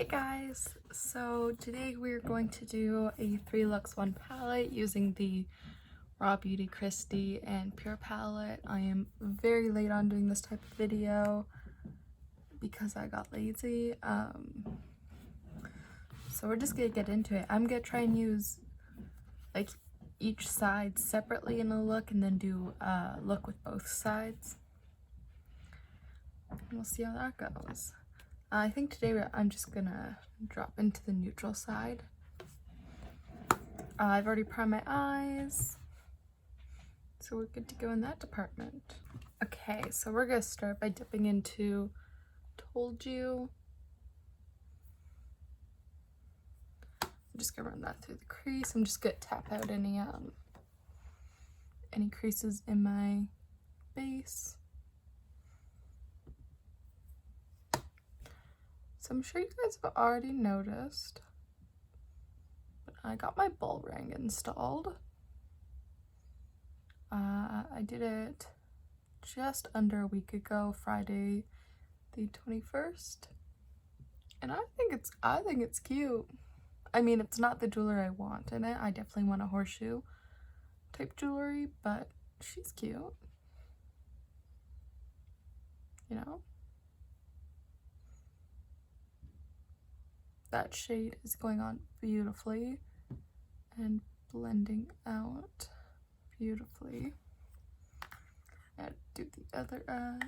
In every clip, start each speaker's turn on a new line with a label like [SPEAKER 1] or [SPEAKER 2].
[SPEAKER 1] Hey guys, so today we're going to do a 3 looks 1 palette using the Rawbeautykristi X PUR palette. I am very late on doing this type of video because I got lazy. So we're just gonna get into it. I'm gonna try and use like each side separately in a look and then do a look with both sides. And we'll see how that goes. I think today I'm just gonna drop into the neutral side. I've already primed my eyes, so we're good to go in that department. Okay, so we're gonna start by dipping into Told You. I'm just gonna run that through the crease. I'm just gonna tap out any creases in my base. So I'm sure you guys have already noticed, but I got my ball ring installed. I did it just under a week ago, Friday the 21st, and I think it's cute. I mean, it's not the jewelry I want in it. I definitely want a horseshoe type jewelry, but she's cute, you know? That shade is going on beautifully and blending out beautifully. And do the other eye.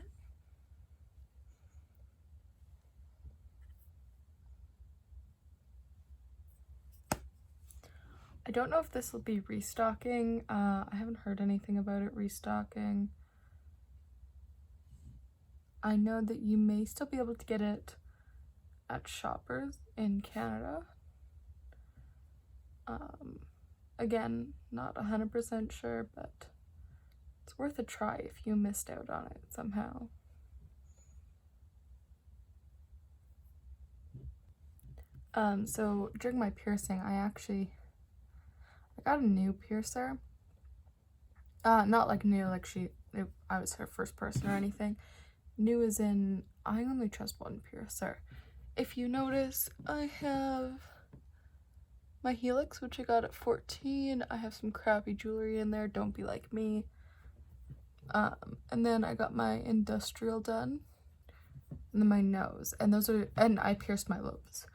[SPEAKER 1] I don't know if this will be restocking. I haven't heard anything about it restocking. I know that you may still be able to get it at Shoppers in Canada. Again, not 100% sure, but it's worth a try if you missed out on it somehow. So during my piercing, I got a new piercer. Not like new, like I was her first person or anything. New as in, I only trust one piercer. If you notice, I have my helix, which I got at 14. I have some crappy jewelry in there, don't be like me. And then I got my industrial done, and then my nose, and I pierced my lobes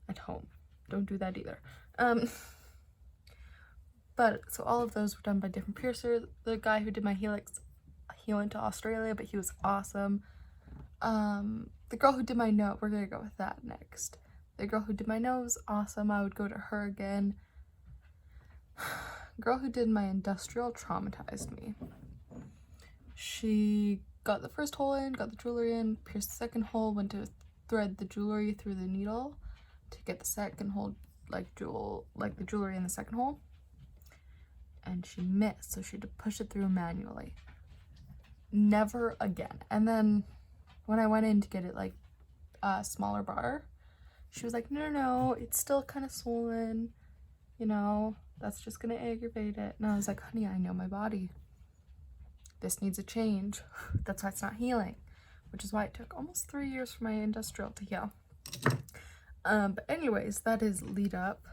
[SPEAKER 1] at home. Don't do that either. But so all of those were done by different piercers. The guy who did my helix, he went to Australia, but he was awesome. The girl who did my nose, we're gonna go with that next. The girl who did my nose, awesome. I would go to her again. Girl who did my industrial traumatized me. She got the first hole in, got the jewelry in, pierced the second hole, went to thread the jewelry through the needle to get the second hole, like the jewelry in the second hole. And she missed, so she had to push it through manually. Never again. And then when I went in to get it like a smaller bar, she was like, no, it's still kind of swollen, you know, that's just gonna aggravate it. And I was like, honey, I know my body. This needs a change. That's why it's not healing, which is why it took almost 3 years for my industrial to heal. But anyways, that is lead up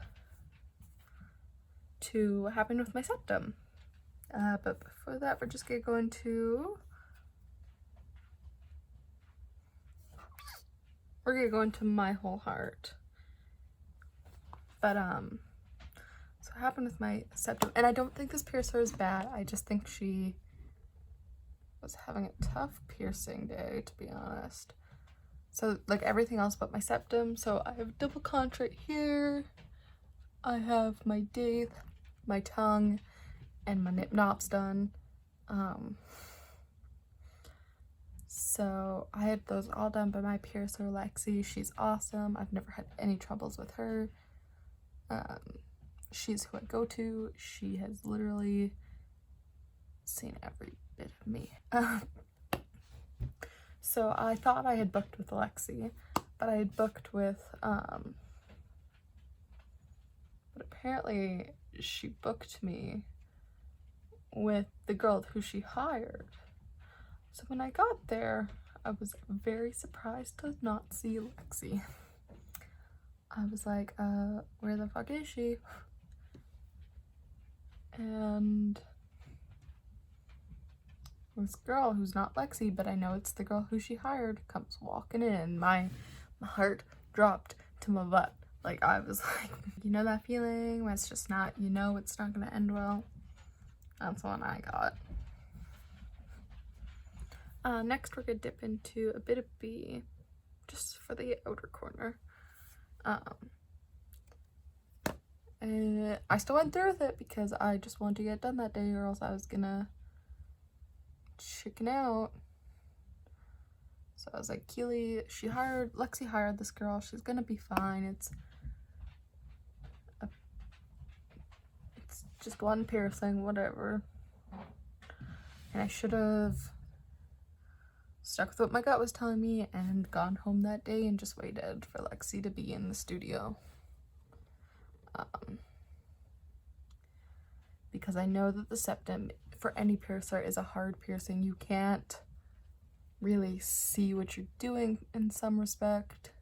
[SPEAKER 1] to what happened with my septum. But before that, we're just gonna go into my whole heart. But so what happened with my septum, and I don't think this piercer is bad, I just think she was having a tough piercing day, to be honest. So like everything else but my septum. So I have double conch right here, I have my daith, my tongue, and my nip nops done. So I had those all done by my piercer, Lexi. She's awesome. I've never had any troubles with her. She's who I go to. She has literally seen every bit of me. So I thought I had booked with Lexi, but I had booked with, but apparently she booked me with the girl who she hired. So when I got there, I was very surprised to not see Lexi. I was like, where the fuck is she? And this girl, who's not Lexi, but I know it's the girl who she hired, comes walking in, and my heart dropped to my butt. Like, I was like, you know that feeling where it's just not, you know it's not gonna end well? That's the one I got. Next, we're gonna dip into a bit of B, just for the outer corner. And I still went through with it because I just wanted to get it done that day, or else I was gonna chicken out. So I was like, Lexi hired this girl, she's gonna be fine. It's just one piercing, whatever. And I should have stuck with what my gut was telling me and gone home that day and just waited for Lexi to be in the studio. Because I know that the septum for any piercer is a hard piercing. You can't really see what you're doing in some respect.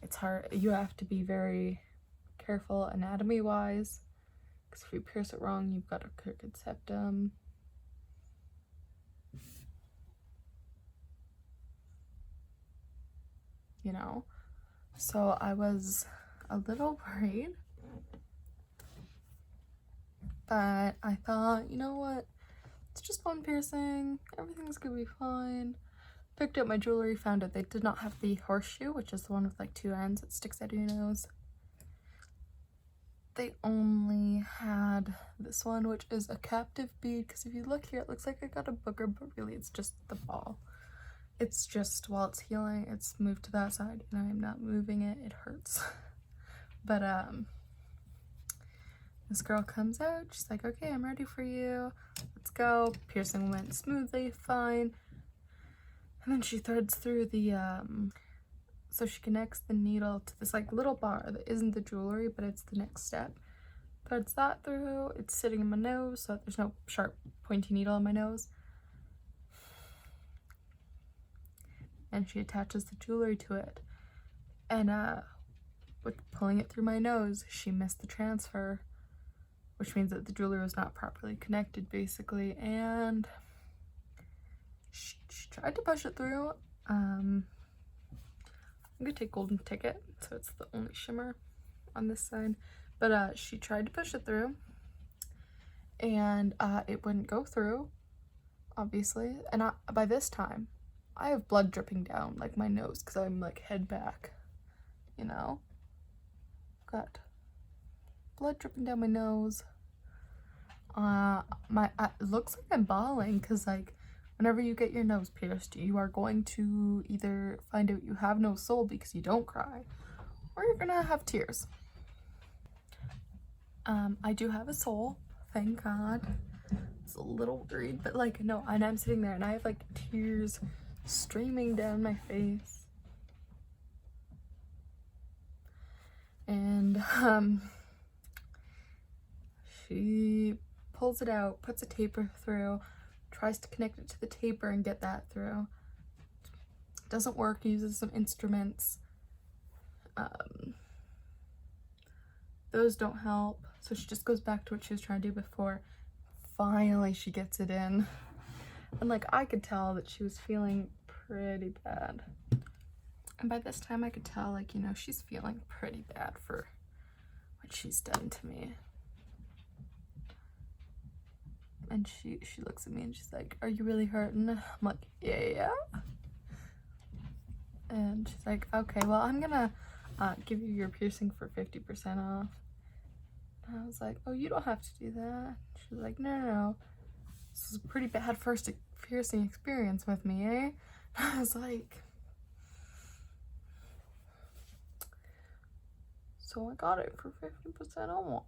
[SPEAKER 1] It's hard. You have to be very careful anatomy wise, because if you pierce it wrong, you've got a crooked septum. You know, so I was a little worried, but I thought, you know what, it's just one piercing, everything's gonna be fine. Picked up my jewelry, found out they did not have the horseshoe, which is the one with like two ends that sticks out of your nose. They only had this one, which is a captive bead, because if you look here, it looks like I got a booger, but really it's just the ball. It's just, while it's healing, it's moved to that side, and I'm not moving it. It hurts. But, this girl comes out. She's like, okay, I'm ready for you. Let's go. Piercing went smoothly, fine. And then she threads through the, so she connects the needle to this, like, little bar that isn't the jewelry, but it's the next step. Threads that through. It's sitting in my nose, so there's no sharp, pointy needle in my nose. And she attaches the jewelry to it, and with pulling it through my nose, she missed the transfer, which means that the jewelry was not properly connected, basically. And she tried to push it through. I'm gonna take Golden Ticket, so it's the only shimmer on this side, but she tried to push it through, and it wouldn't go through, obviously. And by this time I have blood dripping down, like, my nose, because I'm, like, head back, you know? Got blood dripping down my nose. It looks like I'm bawling, because, like, whenever you get your nose pierced, you are going to either find out you have no soul because you don't cry, or you're gonna have tears. I do have a soul, thank God. It's a little worried, but, like, no, and I'm sitting there, and I have, like, tears streaming down my face, and she pulls it out, puts a taper through, tries to connect it to the taper and get that through. Doesn't work, uses some instruments. Those don't help, so she just goes back to what she was trying to do before. Finally she gets it in, and, like, I could tell that she was feeling pretty bad. And by this time I could tell, like, you know, she's feeling pretty bad for what she's done to me. And she looks at me and she's like, are you really hurting? I'm like, yeah. And she's like, okay, well, I'm gonna give you your piercing for 50% off. And I was like, oh, you don't have to do that. She was like, no. This is a pretty bad first piercing experience with me, eh? I was like, so I got it for 50% off.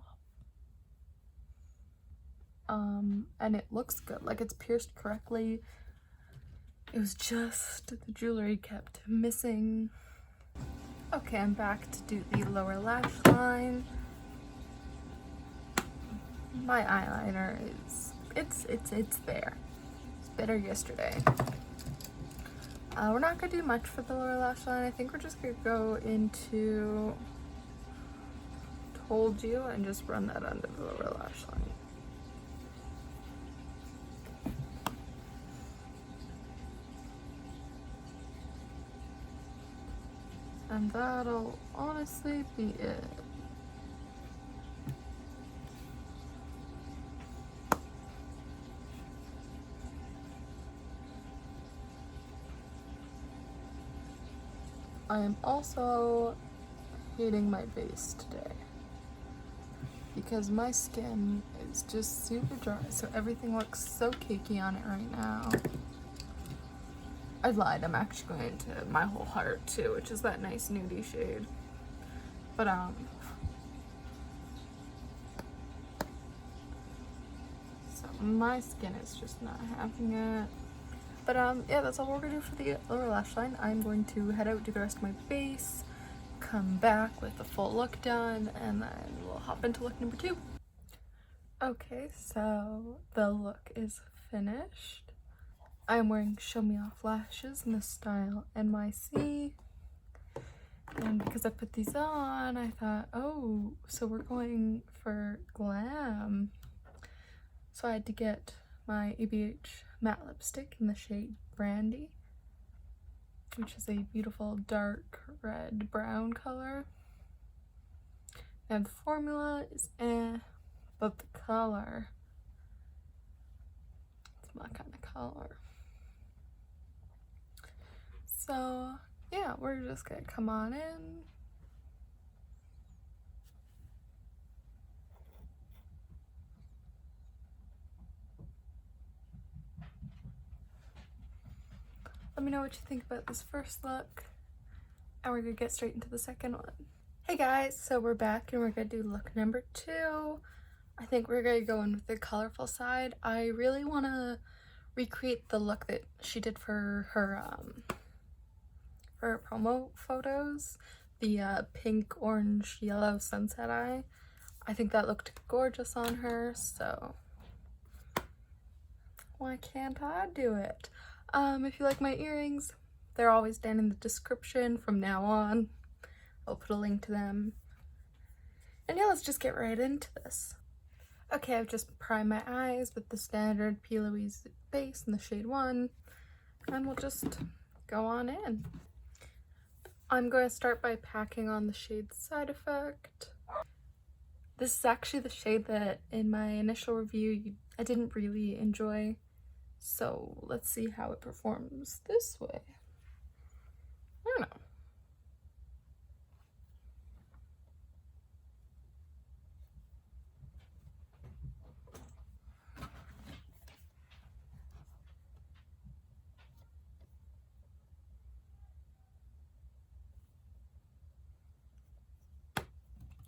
[SPEAKER 1] And it looks good, like, it's pierced correctly. It was just the jewelry kept missing. Okay, I'm back to do the lower lash line. My eyeliner is, it's there. It's better yesterday. We're not gonna do much for the lower lash line. I think we're just gonna go into Told You and just run that under the lower lash line. And that'll honestly be it. I am also hating my base today because my skin is just super dry, so everything looks so cakey on it right now. I lied, I'm actually going into My Whole Heart too, which is that nice nudie shade. But so my skin is just not having it. But yeah, that's all we're gonna do for the lower lash line. I'm going to head out, do the rest of my base, come back with the full look done, and then we'll hop into look number 2. Okay, so the look is finished. I'm wearing Show Me Off lashes in the style NYC. And because I put these on, I thought, oh, so we're going for glam. So I had to get my ABH matte lipstick in the shade Brandy, which is a beautiful dark red brown color. And the formula is but the color, it's my kind of color. So yeah, we're just gonna come on in. Let me know what you think about this first look, and we're gonna get straight into the second one. Hey guys, so we're back and we're gonna do look number 2. I think we're gonna go in with the colorful side. I really wanna recreate the look that she did for her promo photos, the pink, orange, yellow sunset eye. I think that looked gorgeous on her, so why can't I do it? If you like my earrings, they're always down in the description from now on. I'll put a link to them. And yeah, let's just get right into this. Okay, I've just primed my eyes with the standard P. Louise base in the shade 1, and we'll just go on in. I'm going to start by packing on the shade Side Effect. This is actually the shade that in my initial review I didn't really enjoy. So let's see how it performs this way. I don't know.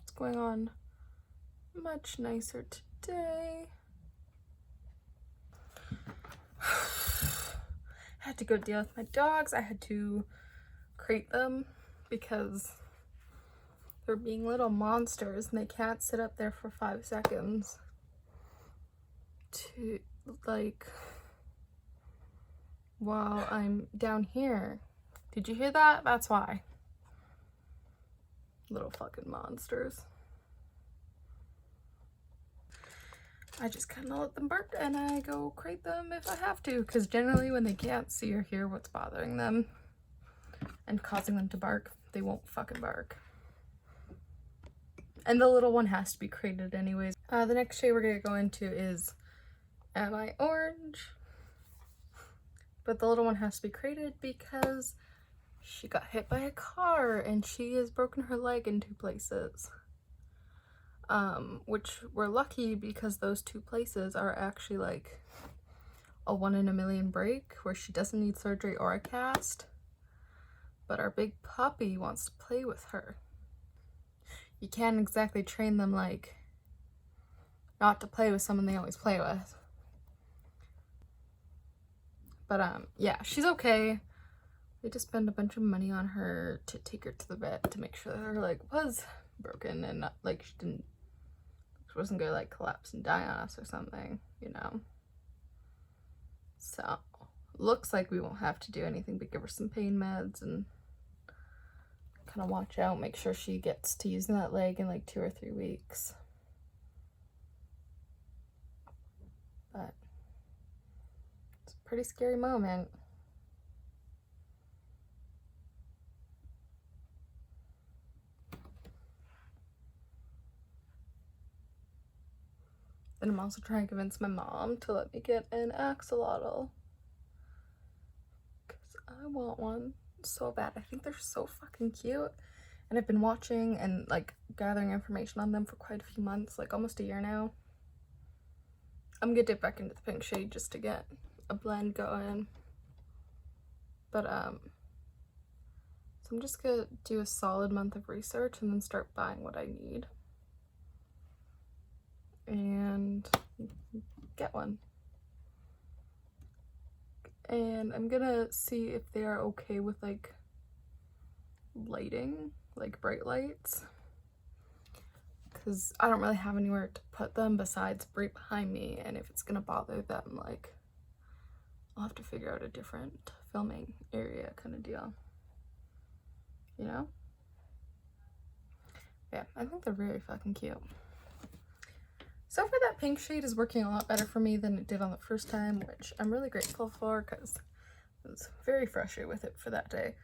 [SPEAKER 1] It's going on much nicer today. I had to go deal with my dogs. I had to crate them because they're being little monsters and they can't sit up there for 5 seconds to like while I'm down here. Did you hear that? That's why. Little fucking monsters. I just kind of let them bark and I go crate them if I have to, because generally when they can't see or hear what's bothering them and causing them to bark, they won't fucking bark. And the little one has to be crated anyways. The next shade we're gonna go into is Am I Orange? But the little one has to be crated because she got hit by a car and she has broken her leg in 2 places. Which we're lucky because those 2 places are actually like a 1 in a million break where she doesn't need surgery or a cast. But our big puppy wants to play with her. You can't exactly train them like not to play with someone they always play with. But yeah, she's okay. We had to spend a bunch of money on her to take her to the vet to make sure that her leg was broken and not like she wasn't gonna like collapse and die on us or something, you know. So looks like we won't have to do anything but give her some pain meds and kind of watch out, make sure she gets to using that leg in like 2 or 3 weeks. But it's a pretty scary moment. And I'm also trying to convince my mom to let me get an axolotl, because I want one so bad. I think they're so fucking cute, and I've been watching and like gathering information on them for quite a few months, like almost a year now. I'm gonna dip back into the pink shade just to get a blend going, but so I'm just gonna do a solid month of research and then start buying what I need and get one. And I'm gonna see if they are okay with like lighting, like bright lights, because I don't really have anywhere to put them besides right behind me, and if it's gonna bother them, like I'll have to figure out a different filming area kind of deal, you know? Yeah, I think they're really fucking cute. So far that pink shade is working a lot better for me than it did on the first time, which I'm really grateful for, because I was very frustrated with it for that day.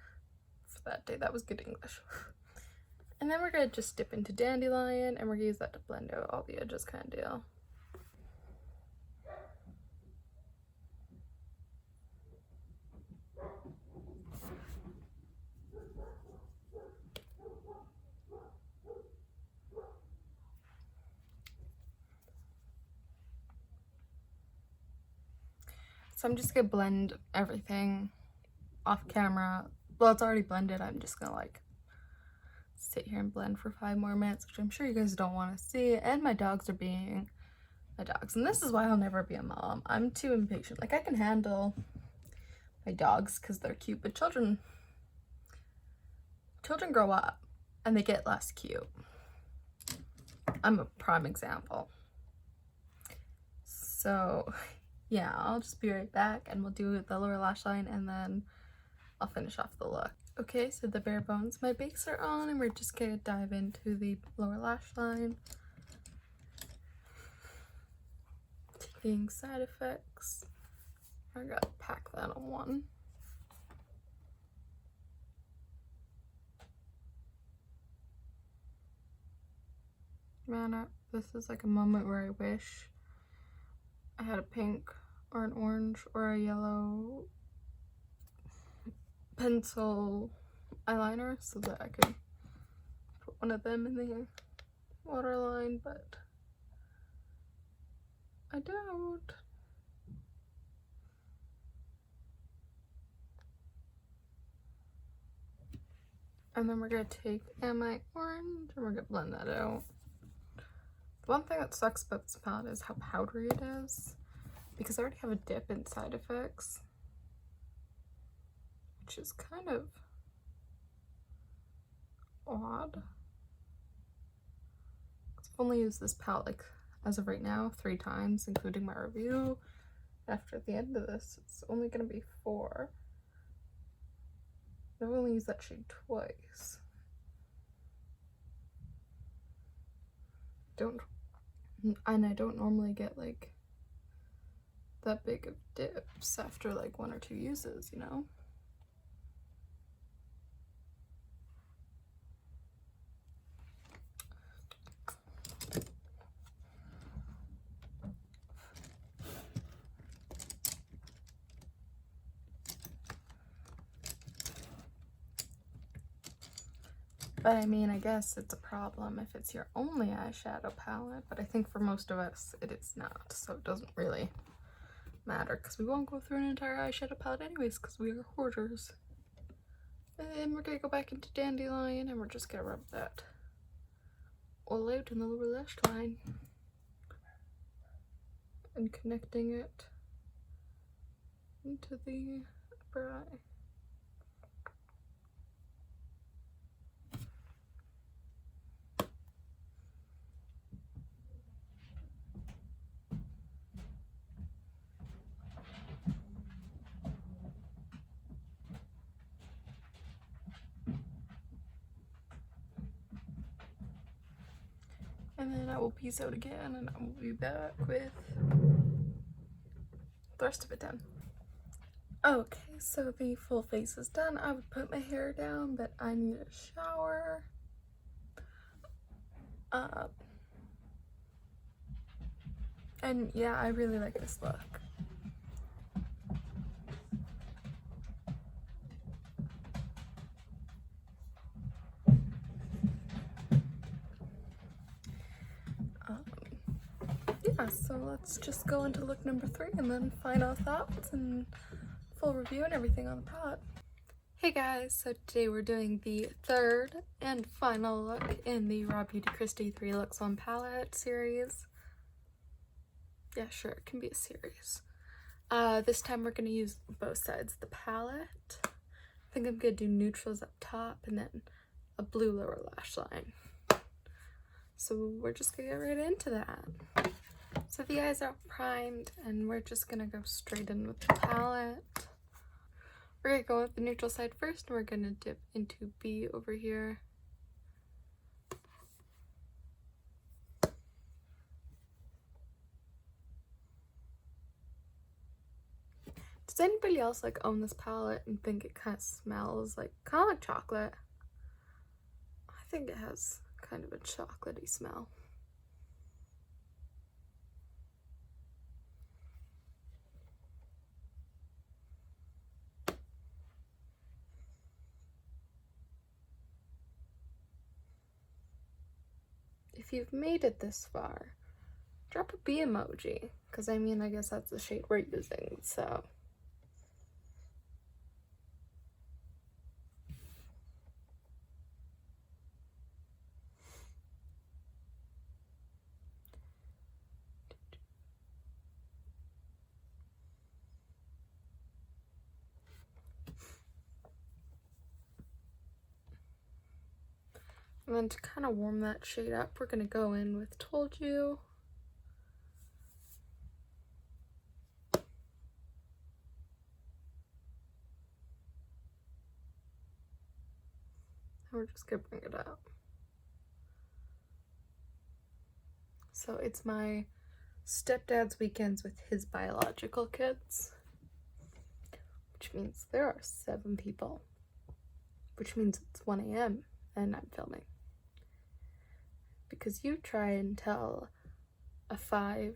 [SPEAKER 1] That was good English. And then we're gonna just dip into Dandelion, and we're gonna use that to blend out all the edges kind of deal. So I'm just gonna blend everything off camera. Well, it's already blended. I'm just gonna like sit here and blend for 5 more minutes, which I'm sure you guys don't want to see. And my dogs are being my dogs. And this is why I'll never be a mom. I'm too impatient. Like, I can handle my dogs because they're cute, but children grow up and they get less cute. I'm a prime example. So yeah, I'll just be right back and we'll do the lower lash line and then I'll finish off the look. Okay, so the bare bones, my bakes are on, and we're just gonna dive into the lower lash line. Taking side effects. I gotta pack that on one. Man, this is like a moment where I wish I had a pink or an orange or a yellow pencil eyeliner so that I could put one of them in the waterline, but I don't. And then we're gonna take my orange and we're gonna blend that out. The one thing that sucks about this palette is how powdery it is, because I already have a dip in side effects, which is kind of odd. I've only used this palette, like, as of right now, 3 times, including my review. After the end of this, it's only gonna be 4. I've only used that shade twice. And I don't normally get like that big of dips after like 1 or 2 uses, you know? But I mean, I guess it's a problem if it's your only eyeshadow palette, but I think for most of us it is not, so it doesn't really matter because we won't go through an entire eyeshadow palette anyways because we are hoarders. And we're gonna go back into Dandelion and we're just gonna rub that all out in the lower lash line and connecting it into the upper eye. and then I will peace out again, and I will be back with the rest of it done. Okay, so the full face is done. I would put my hair down, but I need a shower. And yeah, I really like this look. Yeah, so let's just go into look number 3 and then final thoughts and full review and everything on the palette. Hey guys, so today we're doing the third and final look in the Rawbeautykristi 3 Looks on Palette series. Yeah, sure, it can be a series. This time we're going to use both sides of the palette. I think I'm going to do neutrals up top and then a blue lower lash line. So we're just going to get right into that. So the eyes are primed and we're just going to go straight in with the palette. We're going to go with the neutral side first and we're going to dip into B over here. Does anybody else like own this palette and think it kind of smells like kind of like chocolate? I think it has kind of a chocolatey smell. If you've made it this far, drop a B emoji, because I mean, I guess that's the shade we're using, so. And then to kind of warm that shade up, we're going to go in with Told You. And we're just going to bring it up. So it's my stepdad's weekends with his biological kids, which means there are 7 people, which means it's 1 a.m. and I'm filming. Because you try and tell a 5,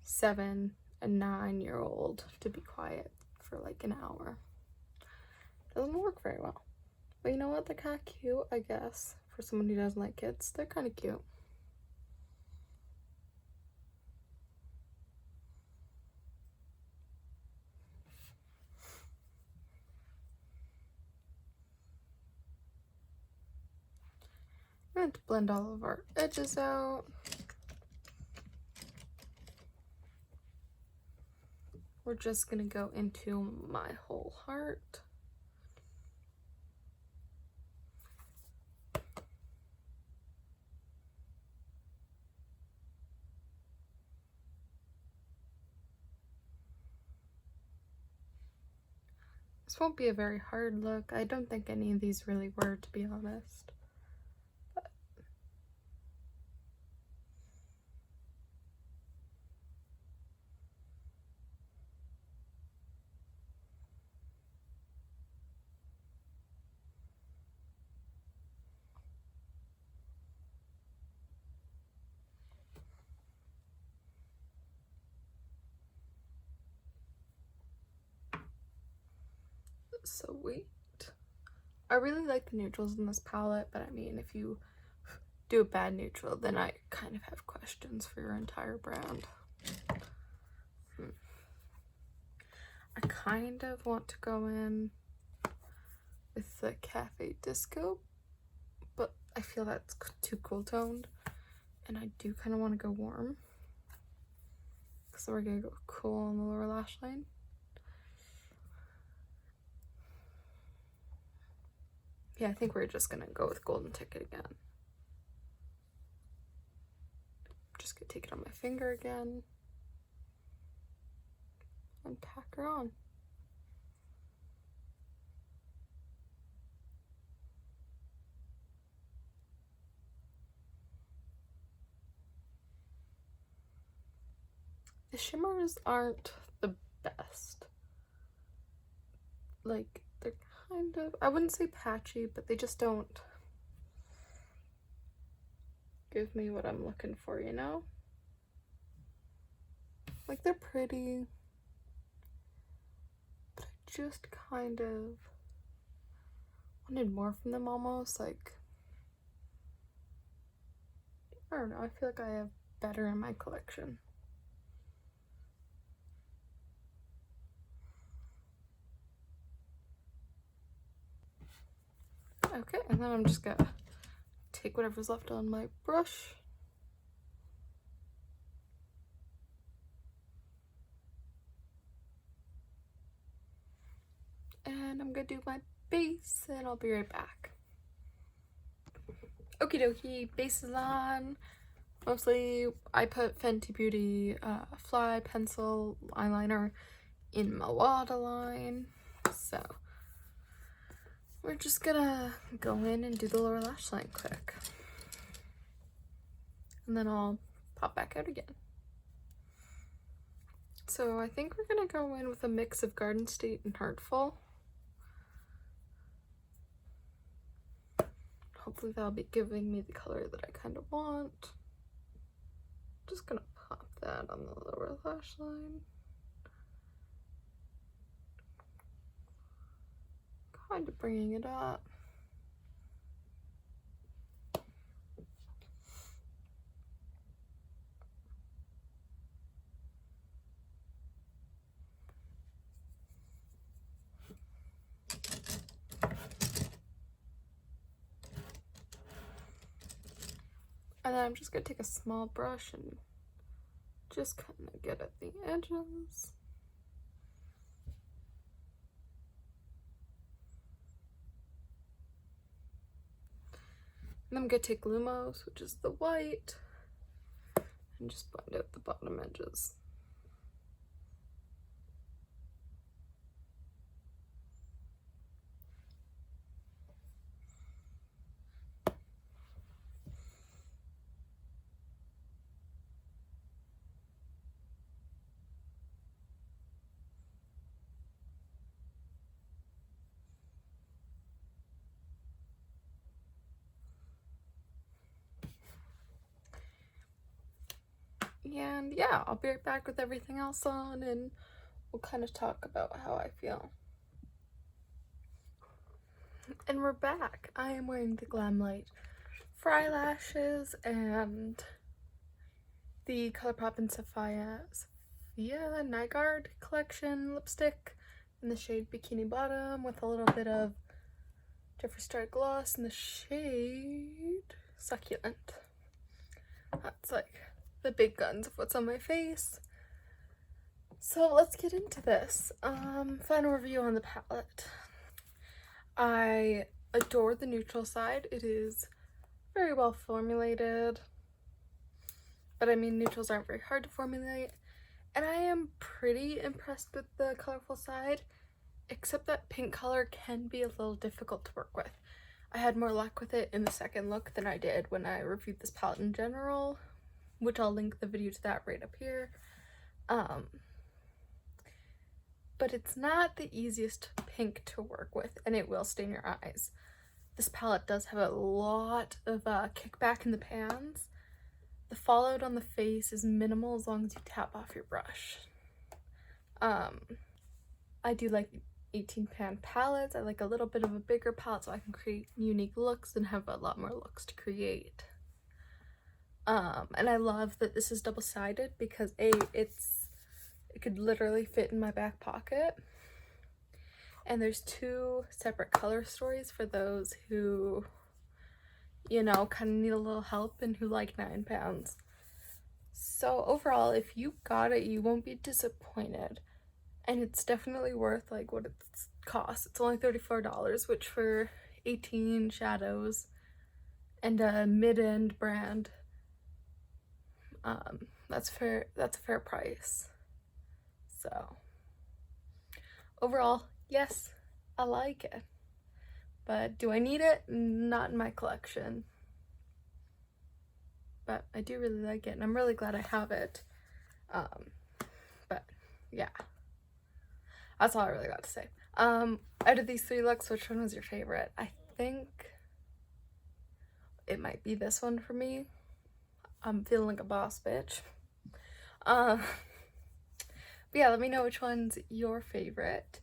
[SPEAKER 1] 7, and 9-year-old to be quiet for like an hour. Doesn't work very well. But you know what? They're kind of cute, I guess. For someone who doesn't like kids, they're kind of cute. And to blend all of our edges out. We're just gonna go into my whole heart. This won't be a very hard look. I don't think any of these really were, to be honest. Sweet. I really like the neutrals in this palette, but I mean, if you do a bad neutral, then I kind of have questions for your entire brand. I kind of want to go in with the Cafe Disco, but I feel that's too cool toned, and I do kind of want to go warm. So we're gonna go cool on the lower lash line. Yeah, I think we're just gonna go with Golden Ticket again. Just gonna take it on my finger again and tack her on. The shimmers aren't the best. Like, they're kind of, I wouldn't say patchy, but they just don't give me what I'm looking for, you know? Like, they're pretty, but I just kind of wanted more from them almost. Like, I don't know, I feel like I have better in my collection. Okay, and then I'm just gonna take whatever's left on my brush. And I'm gonna do my base and I'll be right back. Okie dokie, base is on. Mostly I put Fenty Beauty Fly Pencil Eyeliner in my waterline. So we're just gonna go in and do the lower lash line quick. And then I'll pop back out again. So I think we're gonna go in with a mix of Garden State and Heartful. Hopefully that'll be giving me the color that I kind of want. Just gonna pop that on the lower lash line. Kind of bringing it up. And then I'm just gonna take a small brush and just kind of get at the edges. And I'm gonna take Lumos, which is the white, and just blend out the bottom edges. And yeah, I'll be right back with everything else on and we'll kind of talk about how I feel. And we're back. I am wearing the Glamlight for eyelashes and the ColourPop and Sophia Night Guard collection lipstick in the shade Bikini Bottom with a little bit of Jeffree Star gloss in the shade Succulent. That's like the big guns of what's on my face. So let's get into this. Final review on the palette. I adore the neutral side. It is very well formulated, but I mean neutrals aren't very hard to formulate, and I am pretty impressed with the colorful side, except that pink color can be a little difficult to work with. I had more luck with it in the second look than I did when I reviewed this palette in general, which I'll link the video to that right up here. But it's not the easiest pink to work with, and it will stain your eyes. This palette does have a lot of kickback in the pans. The fallout on the face is minimal as long as you tap off your brush. I do like 18 pan palettes. I like a little bit of a bigger palette so I can create unique looks and have a lot more looks to create. And I love that this is double-sided because it could literally fit in my back pocket. And there's two separate color stories for those who, you know, kind of need a little help and who like 9 pounds. So overall, if you got it, you won't be disappointed. And it's definitely worth like what it costs. It's only $34, which for 18 shadows and a mid-end brand, that's a fair price. So overall, yes, I like it, but do I need it? Not in my collection, but I do really like it and I'm really glad I have it. yeah. That's all I really got to say. Out of these 3 looks, which one was your favorite? I think it might be this one for me. I'm feeling like a boss bitch. But yeah, let me know which one's your favorite.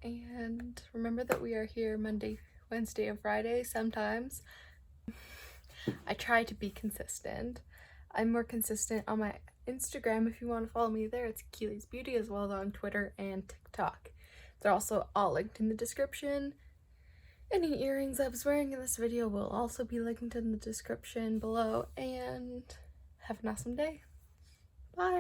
[SPEAKER 1] And remember that we are here Monday, Wednesday, and Friday sometimes. I try to be consistent. I'm more consistent on my Instagram. If you want to follow me there, it's kealeysbeauty, as well as on Twitter and TikTok. They're also all linked in the description. Any earrings I was wearing in this video will also be linked in the description below. And have an awesome day. Bye!